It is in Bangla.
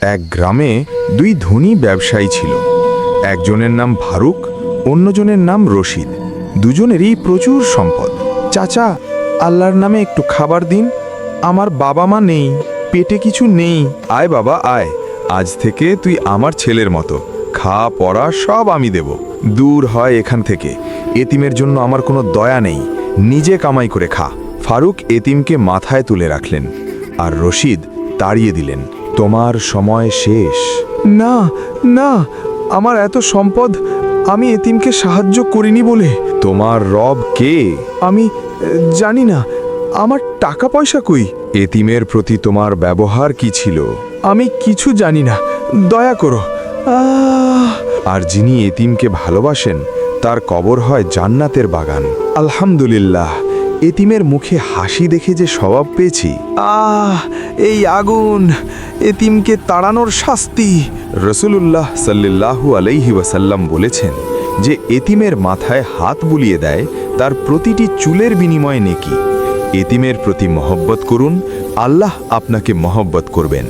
এক গ্রামে দুই ধনী ব্যবসায়ী ছিল। একজনের নাম ফারুক, অন্যজনের নাম রশিদ। দুজনেরই প্রচুর সম্পদ। চাচা, আল্লাহর নামে একটু খাবার দিন, আমার বাবা মা নেই, পেটে কিছু নেই। আয় বাবা আয়, আজ থেকে তুই আমার ছেলের মতো, খা পড়া সব আমি দেব। দূর হয় এখান থেকে, এতিমের জন্য আমার কোনো দয়া নেই, নিজে কামাই করে খা। ফারুক এতিমকে মাথায় তুলে রাখলেন, আর রশিদ তাড়িয়ে দিলেন। তোমার সময় শেষ। না না, আমার এত সম্পদ, আমি এতিমকে সাহায্য করিনি বলে। তোমার রব কে? আমি জানি না, আমার টাকা পয়সা কই? এতিমের প্রতি তোমার ব্যবহার কি ছিল? আমি কিছু জানি না, দয়া করো। আর যিনি এতিমকে ভালোবাসেন তার কবর হয় জান্নাতের বাগান। আলহামদুলিল্লাহ, এতিমের মুখে হাসি দেখে যে স্বভাব পেয়েছি। এই আগুন, এতিমকে তাড়ানোর শাস্তি। রসুলুল্লাহ সাল্লাল্লাহু আলাইহি ওয়াসাল্লাম বলেছেন যে এতিমের মাথায় হাত বুলিয়ে দেয় তার প্রতিটি চুলের বিনিময়ে নেকি। এতিমের প্রতি মহব্বত করুন, আল্লাহ আপনাকে মহব্বত করবেন।